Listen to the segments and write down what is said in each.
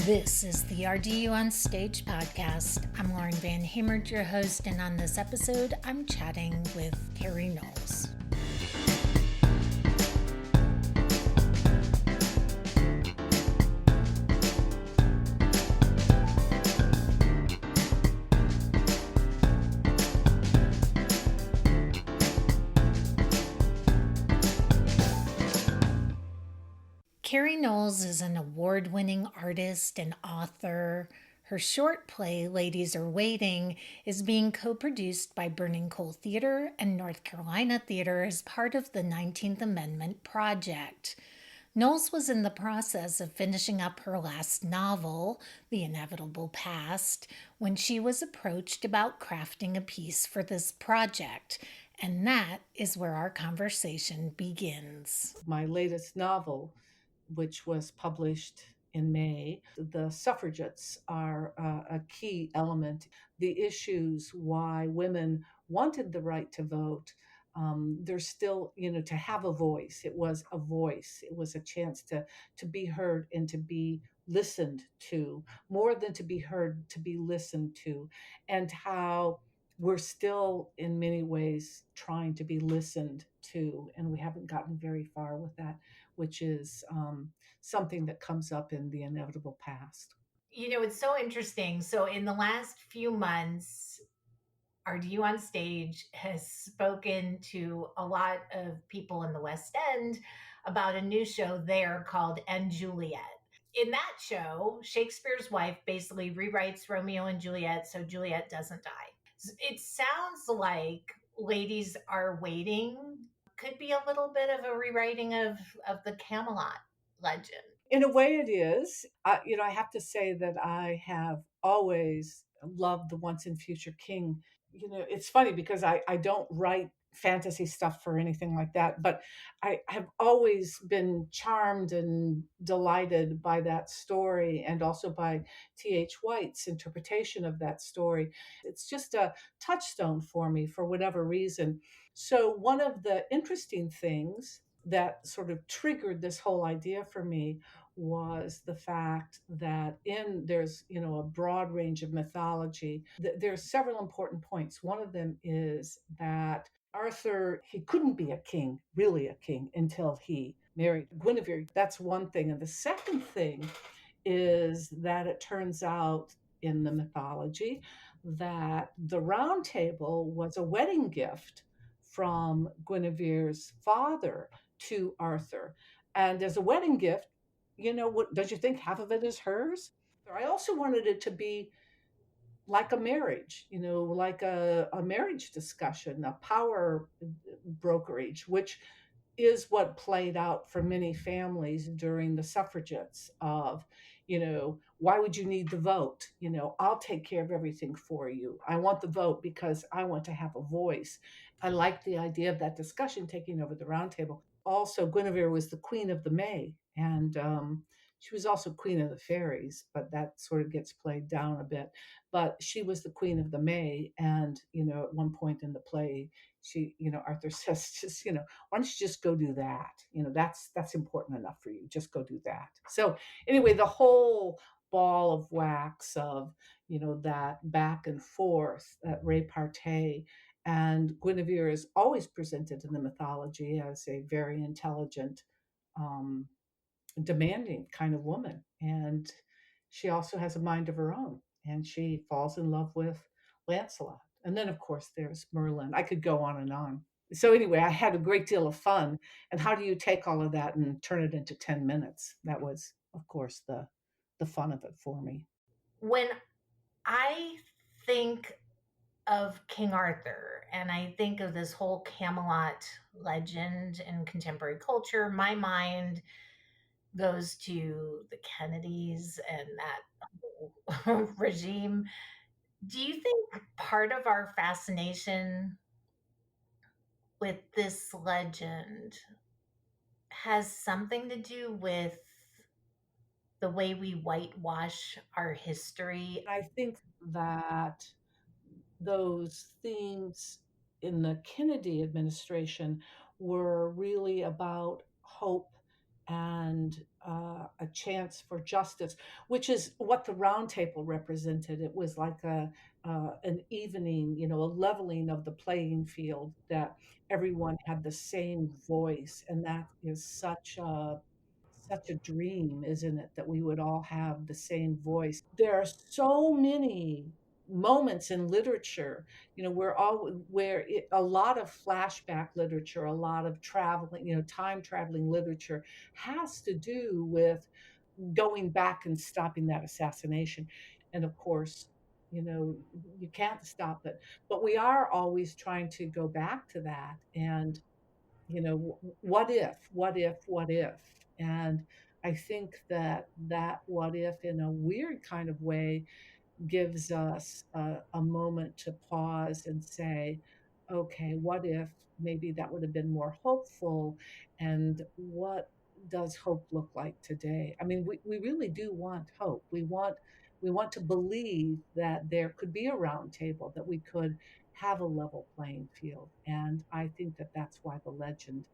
This is the RDU on Stage podcast. I'm Lauren Van Hemert, your host, and on this episode, I'm chatting with Carrie Knowles. Carrie Knowles is an award-winning artist and author. Her short play, Ladies Are Waiting, is being co-produced by Burning Coal Theater and North Carolina Theater as part of the 19th Amendment Project. Knowles was in the process of finishing up her last novel, The Inevitable Past, when she was approached about crafting a piece for this project. And that is where our conversation begins. My latest novel, which was published in May. The suffragettes are a key element. The issues why women wanted the right to vote. There's still, to have a voice. It was a voice. It was a chance to be heard and to be listened to, more than to be heard, to be listened to, and how we're still in many ways trying to be listened to, and we haven't gotten very far with that, which is something that comes up in The Inevitable Past. It's so interesting. So, in the last few months, RDU on Stage has spoken to a lot of people in the West End about a new show there called And Juliet. In that show, Shakespeare's wife basically rewrites Romeo and Juliet so Juliet doesn't die. It sounds like Ladies Are Waiting could be a little bit of a rewriting of the Camelot legend. In a way, it is. I have to say that I have always loved the Once and Future King. It's funny because I don't write fantasy stuff for anything like that, but I have always been charmed and delighted by that story and also by T.H. White's interpretation of that story. It's just a touchstone for me for whatever reason. So, one of the interesting things that sort of triggered this whole idea for me was the fact that there's a broad range of mythology. There's several important points. One of them is that Arthur, he couldn't be a king, really a king, until he married Guinevere. That's one thing. And the second thing is that it turns out in the mythology that the round table was a wedding gift from Guinevere's father to Arthur. And as a wedding gift, what does you think half of it is hers? I also wanted it to be like a marriage, like a marriage discussion, a power brokerage, which is what played out for many families during the suffragettes of, why would you need the vote? I'll take care of everything for you. I want the vote because I want to have a voice. I like the idea of that discussion taking over the round table. Also, Guinevere was the queen of the May, and she was also queen of the fairies, but that sort of gets played down a bit. But she was the queen of the May, and at one point in the play, Arthur says, just why don't you just go do that? That's important enough for you. Just go do that. So anyway, the whole ball of wax of that back and forth, that repartee. And Guinevere is always presented in the mythology as a very intelligent, um, demanding kind of woman. And she also has a mind of her own. And she falls in love with Lancelot. And then, of course, there's Merlin. I could go on and on. So, anyway, I had a great deal of fun. And how do you take all of that and turn it into 10 minutes? That was, of course, the fun of it for me. When I think of King Arthur and I think of this whole Camelot legend in contemporary culture, my mind goes to the Kennedys and that whole regime. Do you think part of our fascination with this legend has something to do with the way we whitewash our history? I think that those themes in the Kennedy administration were really about hope and a chance for justice, which is what the round table represented. It was like an evening, a leveling of the playing field, that everyone had the same voice, and that is such a dream, isn't it, that we would all have the same voice. There are so many moments in literature, a lot of flashback literature, a lot of traveling, time traveling literature has to do with going back and stopping that assassination. And of course, you can't stop it, but we are always trying to go back to that. And what if? And I think that what if, in a weird kind of way, gives us a moment to pause and say, okay, what if maybe that would have been more hopeful? And what does hope look like today? I mean, we really do want hope. We want to believe that there could be a round table, that we could have a level playing field. And I think that that's why the legend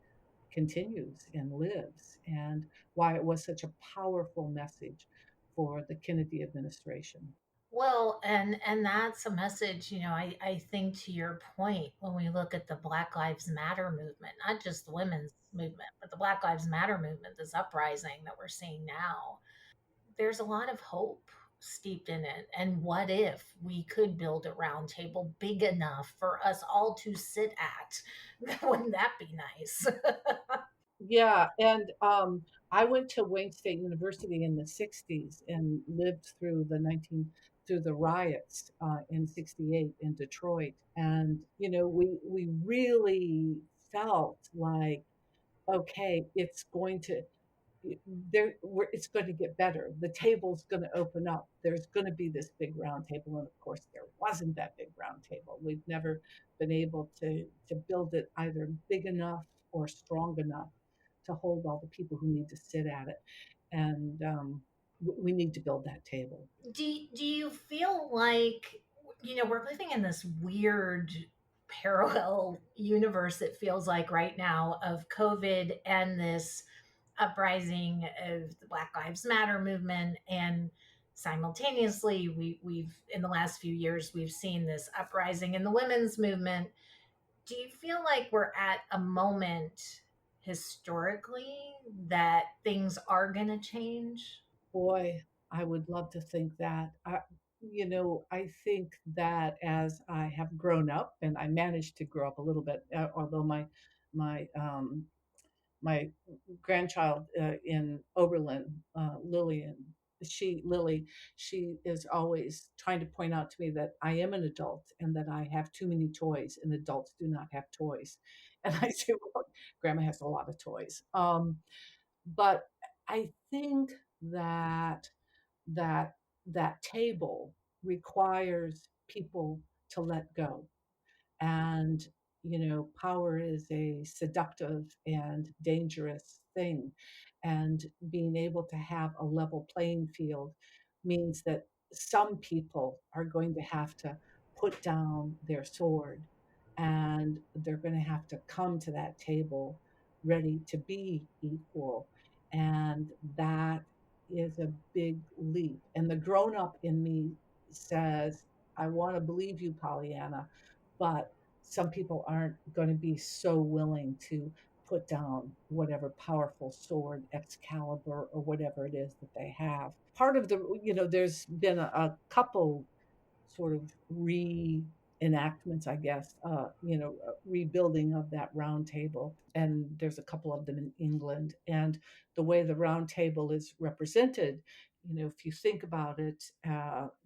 continues and lives, and why it was such a powerful message for the Kennedy administration. Well, and that's a message, I think, to your point, when we look at the Black Lives Matter movement, not just the women's movement, but the Black Lives Matter movement, this uprising that we're seeing now, there's a lot of hope steeped in it. And what if we could build a round table big enough for us all to sit at? Wouldn't that be nice? Yeah, and I went to Wayne State University in the '60s and lived through the riots in '68 in Detroit, and we really felt like, okay, it's going to get better. The table's going to open up. There's going to be this big round table, and of course, there wasn't that big round table. We've never been able to build it either big enough or strong enough to hold all the people who need to sit at it, and we need to build that table. Do you feel like, we're living in this weird parallel universe, it feels like right now, of COVID and this uprising of the Black Lives Matter movement, and simultaneously we've in the last few years we've seen this uprising in the women's movement. Do you feel like we're at a moment historically that things are going to change? Boy, I would love to think that. I think that as I have grown up, and I managed to grow up a little bit, although my my grandchild in Oberlin, Lily, she is always trying to point out to me that I am an adult and that I have too many toys, and adults do not have toys. And I say, well, Grandma has a lot of toys. But I think that that that table requires people to let go. And power is a seductive and dangerous thing, and being able to have a level playing field means that some people are going to have to put down their sword, and they're going to have to come to that table ready to be equal. And that is a big leap, and the grown up in me says, I want to believe you, Pollyanna, but some people aren't going to be so willing to put down whatever powerful sword, Excalibur, or whatever it is that they have. Part of there's been a couple sort of reenactments, I guess, rebuilding of that round table. And there's a couple of them in England. And the way the round table is represented, if you think about it,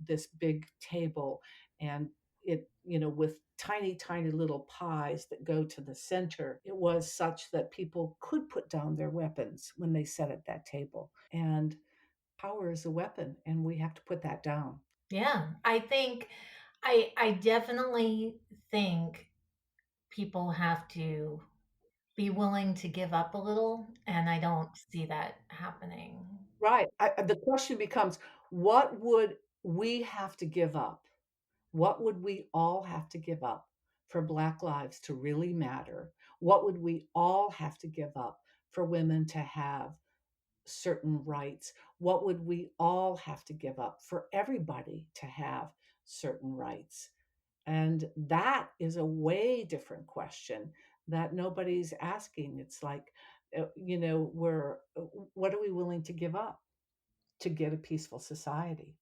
this big table, and it, with tiny, tiny little pies that go to the center, it was such that people could put down their weapons when they sat at that table. And power is a weapon, and we have to put that down. Yeah, I think I definitely think people have to be willing to give up a little, and I don't see that happening. Right. The question becomes, what would we have to give up? What would we all have to give up for Black lives to really matter? What would we all have to give up for women to have certain rights? What would we all have to give up for everybody to have certain rights? And that is a way different question that nobody's asking. It's like, what are we willing to give up to get a peaceful society?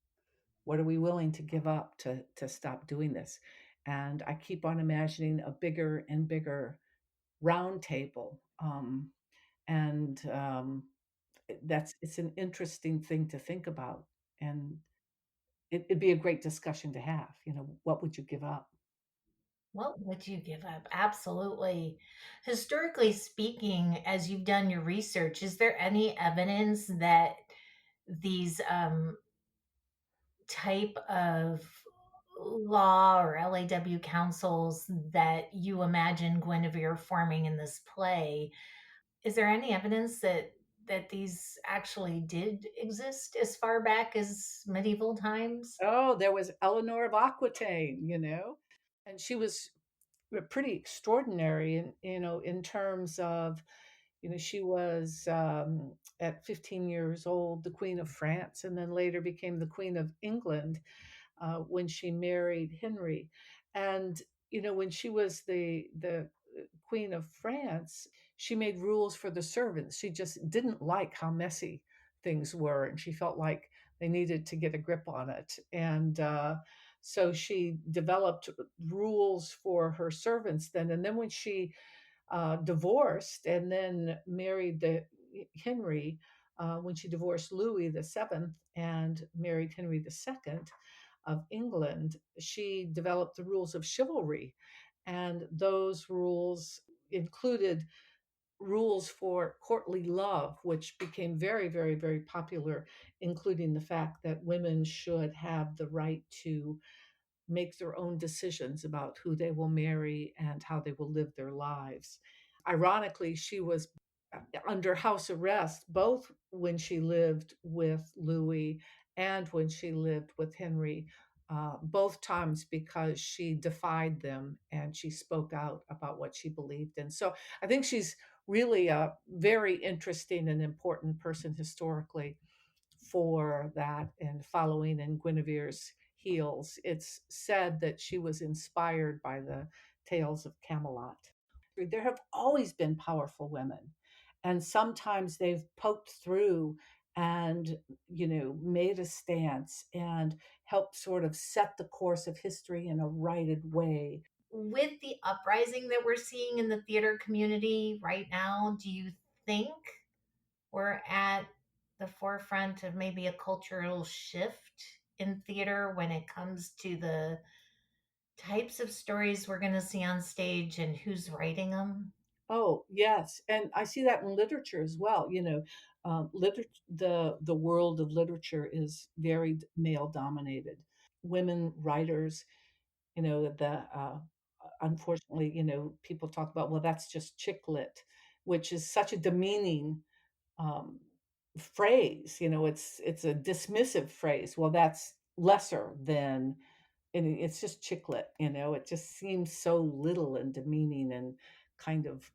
What are we willing to give up to stop doing this? And I keep on imagining a bigger and bigger round table. And it's an interesting thing to think about. And it'd be a great discussion to have. What would you give up? What would you give up? Absolutely. Historically speaking, as you've done your research, is there any evidence that these type of law or LAW councils that you imagine Guinevere forming in this play, is there any evidence that these actually did exist as far back as medieval times? Oh, there was Eleanor of Aquitaine, and she was pretty extraordinary in terms of, she was at 15 years old, the Queen of France, and then later became the Queen of England when she married Henry. And when she was the Queen of France, she made rules for the servants. She just didn't like how messy things were, and she felt like they needed to get a grip on it. And so she developed rules for her servants then. And then when she divorced and then married Henry, when she divorced Louis VII and married Henry II of England, she developed the rules of chivalry. And those rules included rules for courtly love, which became very, very, very popular, including the fact that women should have the right to make their own decisions about who they will marry and how they will live their lives. Ironically, she was under house arrest both when she lived with Louis and when she lived with Henry, both times because she defied them and she spoke out about what she believed in. So I think she's really a very interesting and important person historically for that and following in Guinevere's heels. It's said that she was inspired by the tales of Camelot. There have always been powerful women, and sometimes they've poked through and made a stance and helped sort of set the course of history in a righted way. With the uprising that we're seeing in the theater community right now, do you think we're at the forefront of maybe a cultural shift in theater when it comes to the types of stories we're going to see on stage and who's writing them? Oh, yes, and I see that in literature as well. The world of literature is very male dominated. Women writers, the unfortunately, people talk about, well, that's just chick lit, which is such a demeaning um, phrase. It's a dismissive phrase. Well, that's lesser than, and it's just chiclet, it just seems so little and demeaning and kind of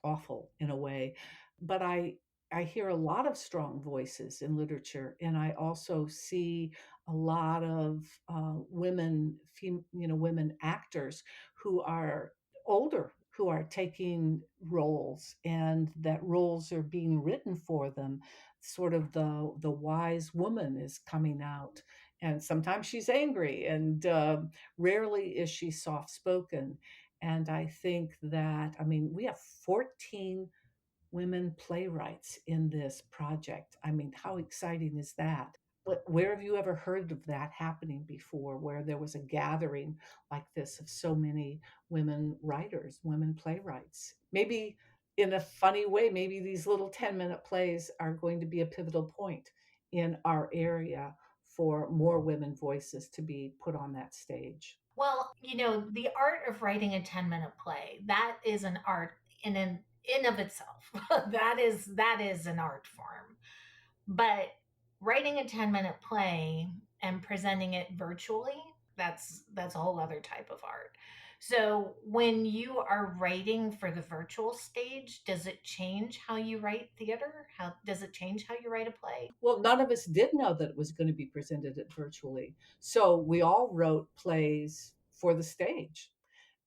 awful in a way. But I hear a lot of strong voices in literature, and I also see a lot of women actors who are older, who are taking roles, and that roles are being written for them. Sort of the wise woman is coming out, and sometimes she's angry, and rarely is she soft spoken. And I think that, I mean, we have 14 women playwrights in this project. I mean, how exciting is that? But where have you ever heard of that happening before, where there was a gathering like this of so many women writers, women playwrights? Maybe in a funny way, maybe these little 10-minute plays are going to be a pivotal point in our area for more women voices to be put on that stage. Well, the art of writing a 10-minute play, that is an art in of itself. That is an art form. But writing a 10-minute play and presenting it virtually, that's a whole other type of art. So, when you are writing for the virtual stage, does it change how you write theater? How does it change how you write a play? Well, none of us did know that it was going to be presented at virtually. So we all wrote plays for the stage.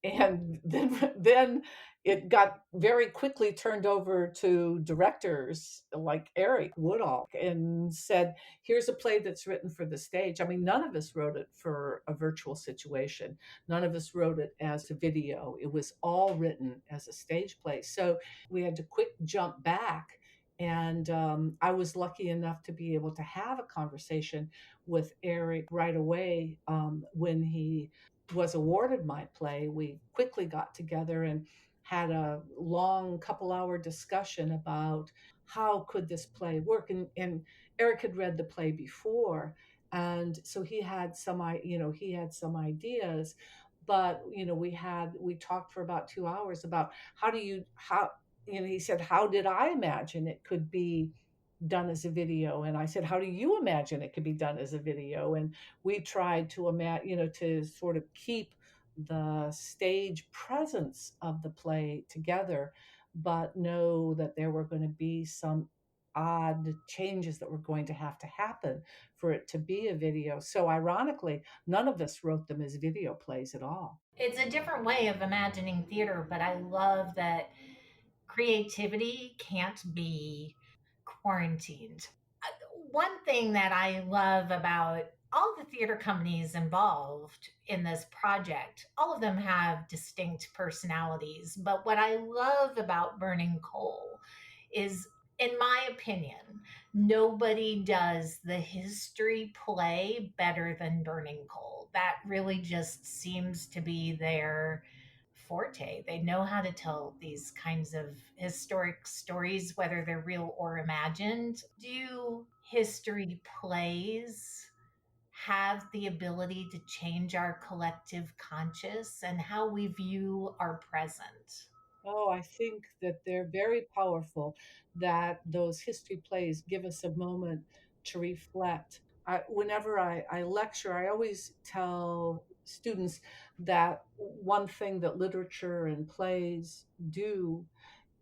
And then it got very quickly turned over to directors like Eric Woodall and said, here's a play that's written for the stage. I mean, none of us wrote it for a virtual situation. None of us wrote it as a video. It was all written as a stage play. So we had to quick jump back. And I was lucky enough to be able to have a conversation with Eric right away when he was awarded my play. We quickly got together and had a long couple-hour discussion about how could this play work. And Eric had read the play before, and so he had some ideas. But we talked for about 2 hours about how he said, how did I imagine it could be done as a video? And I said, how do you imagine it could be done as a video? And we tried to imagine, to sort of keep the stage presence of the play together, but know that there were going to be some odd changes that were going to have to happen for it to be a video. So ironically, none of us wrote them as video plays at all. It's a different way of imagining theater, but I love that creativity can't be quarantined. One thing that I love about all the theater companies involved in this project, all of them have distinct personalities. But what I love about Burning Coal is, in my opinion, nobody does the history play better than Burning Coal. That really just seems to be their forte. They know how to tell these kinds of historic stories, whether they're real or imagined. Do history plays have the ability to change our collective conscious and how we view our present? Oh, I think that they're very powerful, that those history plays give us a moment to reflect. Whenever I lecture, I always tell students that one thing that literature and plays do,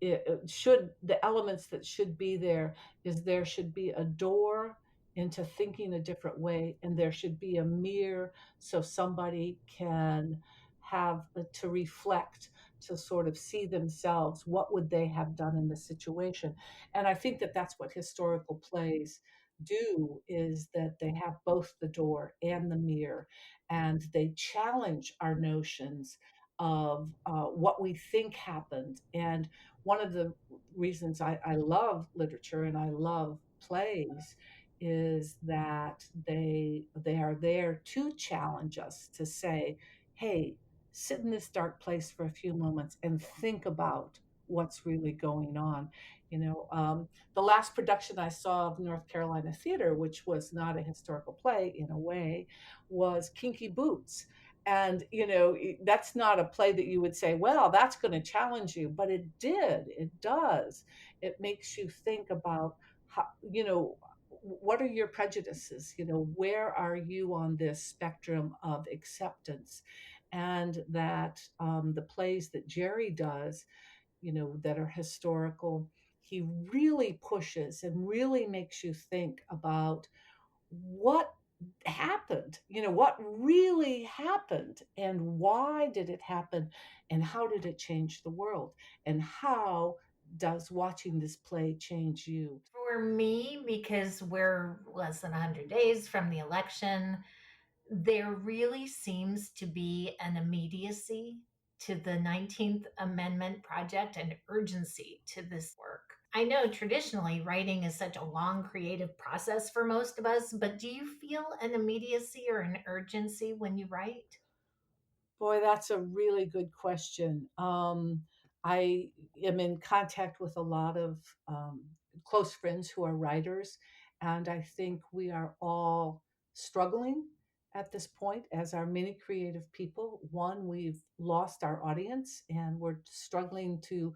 it should the elements that should be there is there should be a door into thinking a different way, and there should be a mirror so somebody can have to reflect, to sort of see themselves, what would they have done in this situation. And I think that that's what historical plays do, is that they have both the door and the mirror, and they challenge our notions of what we think happened. And one of the reasons I love literature and I love plays is that they are there to challenge us, to say, hey, sit in this dark place for a few moments and think about what's really going on. The last production I saw of North Carolina theater, which was not a historical play in a way, was Kinky Boots. And that's not a play that you would say, well, that's going to challenge you, but it does. It makes you think about how, what are your prejudices, where are you on this spectrum of acceptance. And that the plays that Jerry does, that are historical, he really pushes and really makes you think about what happened, what really happened, and why did it happen, and how did it change the world, and how does watching this play change you. For me, because we're less than 100 days from the election, there really seems to be an immediacy to the 19th Amendment project and urgency to this work. I know traditionally writing is such a long creative process for most of us, but do you feel an immediacy or an urgency when you write? Boy, that's a really good question. I am in contact with a lot of close friends who are writers, and I think we are all struggling at this point as are many creative people. One, we've lost our audience and we're struggling to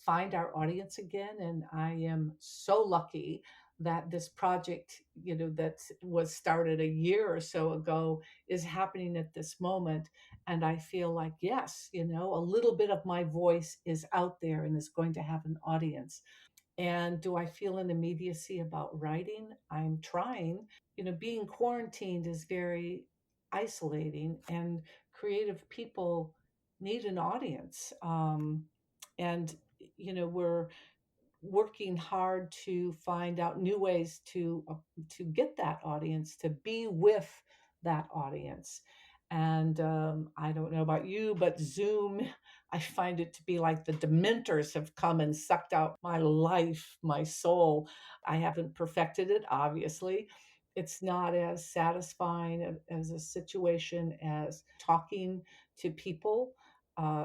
find our audience again. And I am so lucky that this project, that was started a year or so ago is happening at this moment. And I feel like, yes, a little bit of my voice is out there and is going to have an audience. And do I feel an immediacy about writing? I'm trying. Being quarantined is very isolating, and creative people need an audience. And, we're working hard to find out new ways to get that audience, to be with that audience. And I don't know about you, but Zoom, I find it to be like the dementors have come and sucked out my life, my soul. I haven't perfected it, obviously. It's not as satisfying as a situation as talking to people.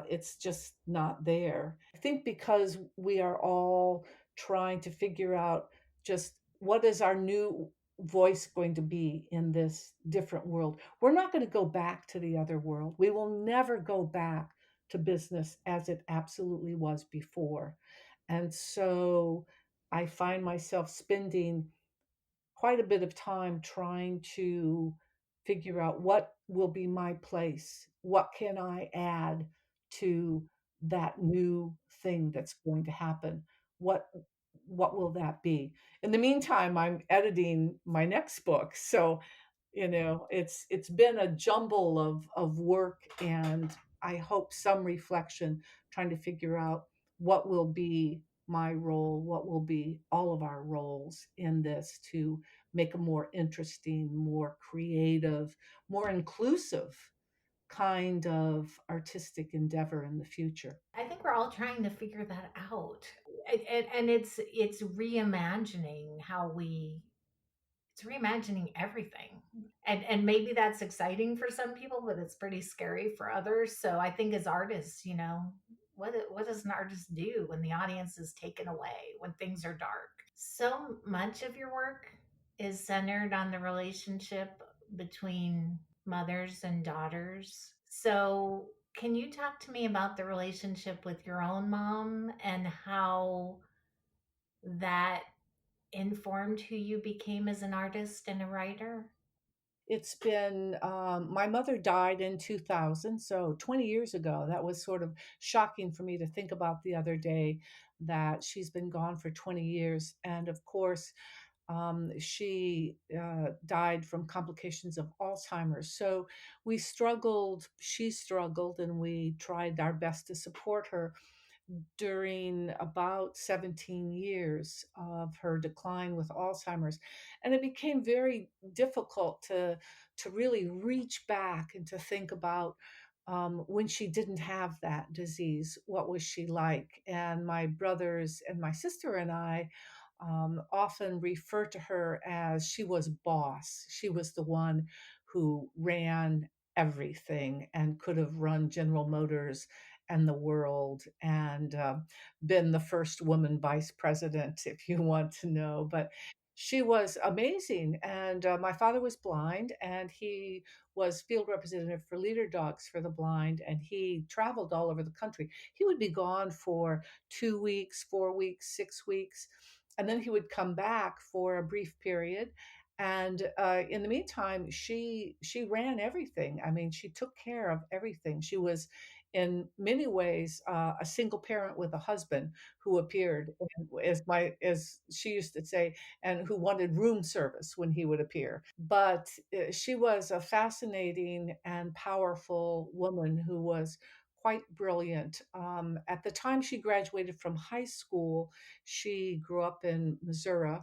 It's just not there. I think because we are all trying to figure out just what is our new voice going to be in this different world. We're not going to go back to the other world. We will never go back to business as it absolutely was before. And so I find myself spending quite a bit of time trying to figure out what will be my place. What can I add to that new thing that's going to happen? What what will that be? In the meantime, I'm editing my next book. So, it's been a jumble of work, and I hope some reflection, trying to figure out what will be my role, what will be all of our roles in this, to make a more interesting, more creative, more inclusive kind of artistic endeavor in the future. I think we're all trying to figure that out. And it's reimagining how we it's reimagining everything. And maybe that's exciting for some people, but it's pretty scary for others. So I think as artists, what does an artist do when the audience is taken away, when things are dark? So much of your work is centered on the relationship between mothers and daughters. So can you talk to me about the relationship with your own mom and how that informed who you became as an artist and a writer? It's been, my mother died in 2000, so 20 years ago. That was sort of shocking for me to think about the other day, that she's been gone for 20 years. And of course, she died from complications of Alzheimer's. So she struggled, and we tried our best to support her during about 17 years of her decline with Alzheimer's. And it became very difficult to really reach back and to think about, when she didn't have that disease, what was she like? And my brothers and my sister and I often refer to her as, she was boss. She was the one who ran everything and could have run General Motors and the world, and been the first woman vice president, if you want to know. But she was amazing. And my father was blind, and he was field representative for Leader Dogs for the Blind, and he traveled all over the country. He would be gone for 2 weeks, 4 weeks, 6 weeks, and then he would come back for a brief period. And in the meantime, she ran everything. I mean, she took care of everything. She was, in many ways, a single parent with a husband who appeared, as she used to say, and who wanted room service when he would appear. But she was a fascinating and powerful woman who was quite brilliant. At the time she graduated from high school, she grew up in Missouri.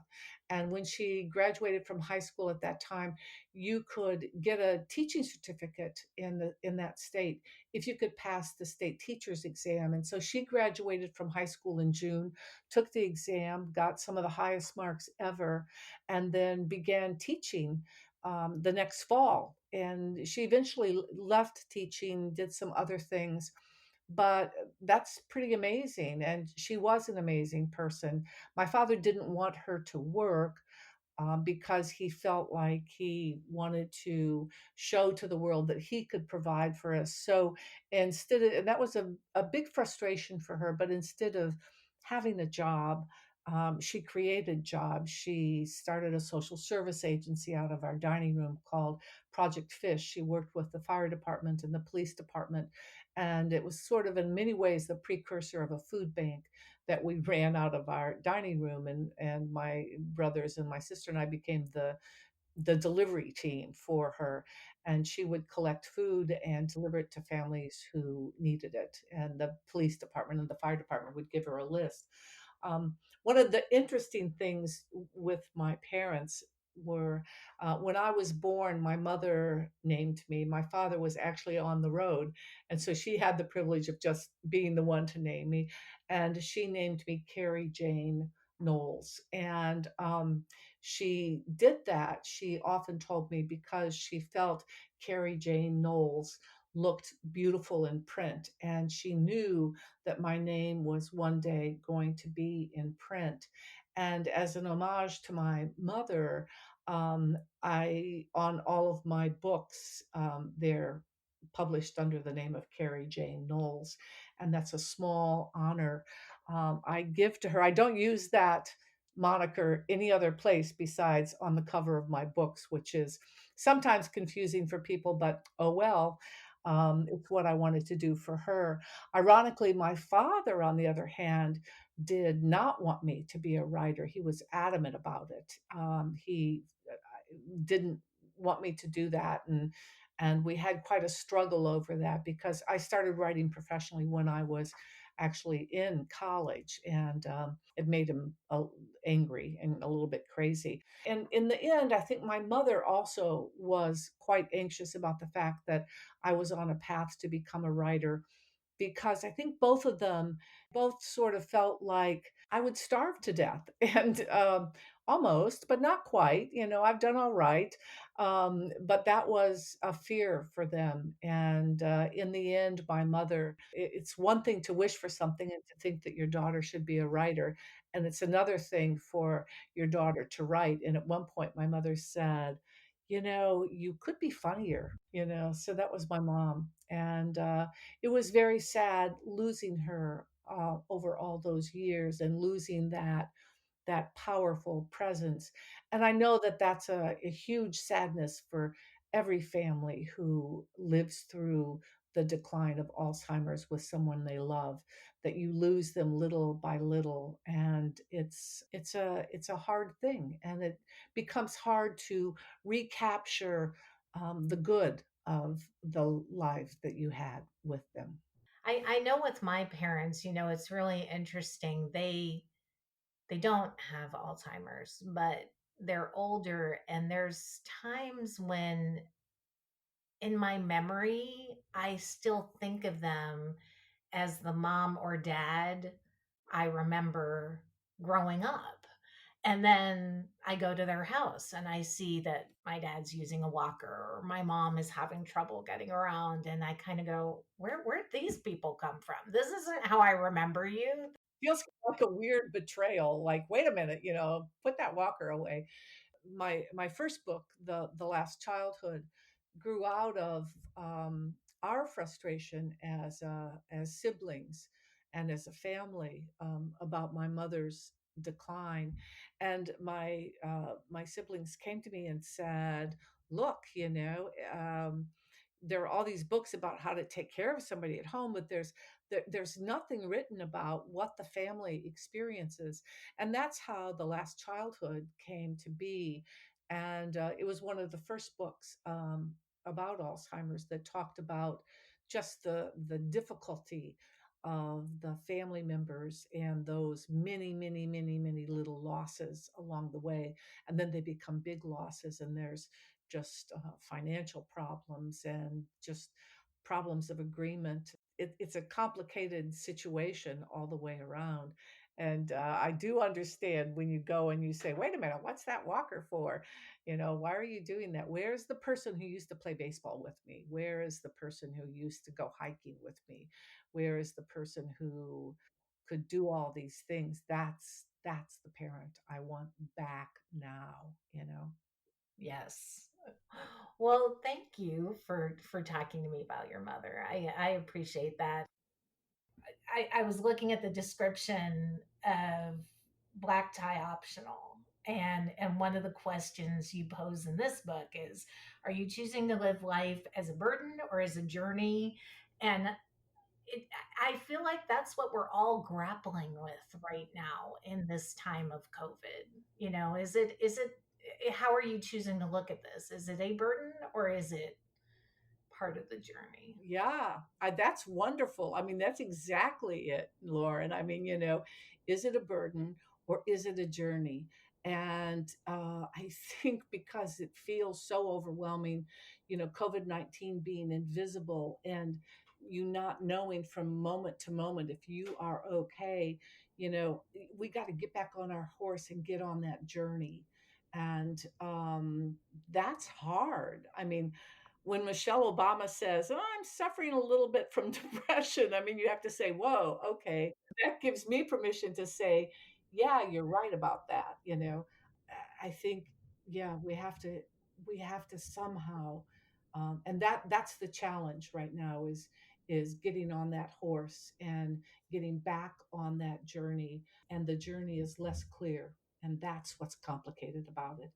And when she graduated from high school at that time, you could get a teaching certificate in that state if you could pass the state teacher's exam. And so she graduated from high school in June, took the exam, got some of the highest marks ever, and then began teaching the next fall. And she eventually left teaching, did some other things, but that's pretty amazing. And she was an amazing person. My father didn't want her to work, because he felt like he wanted to show to the world that he could provide for us. So and that was a big frustration for her, but instead of having a job, She created jobs. She started a social service agency out of our dining room called Project Fish. She worked with the fire department and the police department. And it was sort of, in many ways, the precursor of a food bank that we ran out of our dining room. And my brothers and my sister and I became the delivery team for her, and she would collect food and deliver it to families who needed it. And the police department and the fire department would give her a list. One of the interesting things with my parents were when I was born, my mother named me. My father was actually on the road, and so she had the privilege of just being the one to name me. And she named me Carrie Jane Knowles. And she did that, she often told me, because she felt Carrie Jane Knowles looked beautiful in print. And she knew that my name was one day going to be in print. And as an homage to my mother, on all of my books, they're published under the name of Carrie Jane Knowles. And that's a small honor I give to her. I don't use that moniker any other place besides on the cover of my books, which is sometimes confusing for people, but oh well. It's what I wanted to do for her. Ironically, my father, on the other hand, did not want me to be a writer. He was adamant about it. He didn't want me to do that, and we had quite a struggle over that because I started writing professionally when I was actually in college, and it made him angry and a little bit crazy. And in the end, I think my mother also was quite anxious about the fact that I was on a path to become a writer, because I think both of them both sort of felt like I would starve to death. And almost, but not quite. I've done all right. But that was a fear for them. And in the end, my mother, it's one thing to wish for something and to think that your daughter should be a writer. And it's another thing for your daughter to write. And at one point, my mother said, you could be funnier. So that was my mom. And it was very sad losing her over all those years and losing that powerful presence. And I know that that's a huge sadness for every family who lives through the decline of Alzheimer's with someone they love, that you lose them little by little. And it's a hard thing. And it becomes hard to recapture the good of the life that you had with them. I know with my parents, it's really interesting. They don't have Alzheimer's, but they're older, and there's times when in my memory I still think of them as the mom or dad I remember growing up. And then I go to their house and I see that my dad's using a walker, or my mom is having trouble getting around. And I kind of go, where'd these people come from? This isn't how I remember you. Feels like a weird betrayal, like, "Wait a minute, put that walker away." My first book, The Last Childhood, grew out of, our frustration as siblings and as a family, about my mother's decline. And my siblings came to me and said, "Look, there are all these books about how to take care of somebody at home, but there's nothing written about what the family experiences." And that's how The Last Childhood came to be. And it was one of the first books about Alzheimer's that talked about just the difficulty of the family members and those many, many, many, many little losses along the way. And then they become big losses, and there's just financial problems and just problems of agreement. It's a complicated situation all the way around. And I do understand when you go and you say, "Wait a minute, what's that walker for? Why are you doing that? Where's the person who used to play baseball with me? Where is the person who used to go hiking with me? Where is the person who could do all these things?" That's the parent I want back now. Yes. Well, thank you for talking to me about your mother. I appreciate that. I was looking at the description of black tie optional. And one of the questions you pose in this book is, are you choosing to live life as a burden or as a journey? And it, I feel like that's what we're all grappling with right now in this time of COVID. You know, how are you choosing to look at this? Is it a burden or is it part of the journey? Yeah, that's wonderful. I mean, that's exactly it, Lauren. I mean, is it a burden or is it a journey? And I think because it feels so overwhelming, COVID-19 being invisible and you not knowing from moment to moment if you are okay, we got to get back on our horse and get on that journey. And that's hard. I mean, when Michelle Obama says, "Oh, I'm suffering a little bit from depression," I mean, you have to say, "Whoa, okay." That gives me permission to say, "Yeah, you're right about that." I think, yeah, we have to somehow, and that's the challenge right now is getting on that horse and getting back on that journey, and the journey is less clear, and that's what's complicated about it.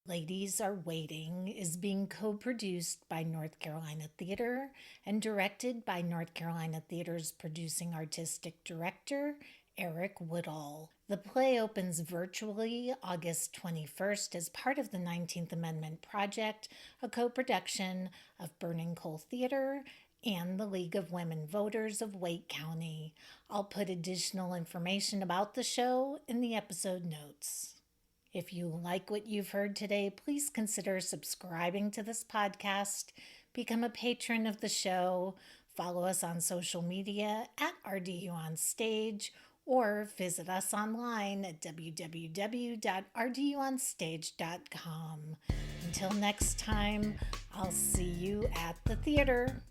Ladies Are Waiting is being co produced by North Carolina Theater and directed by North Carolina Theater's producing artistic director, Eric Woodall. The play opens virtually August 21st as part of the 19th Amendment Project, a co production of Burning Coal Theater and the League of Women Voters of Wake County. I'll put additional information about the show in the episode notes. If you like what you've heard today, please consider subscribing to this podcast, become a patron of the show, follow us on social media at RDU on Stage, or visit us online at www.rduonstage.com. Until next time, I'll see you at the theater.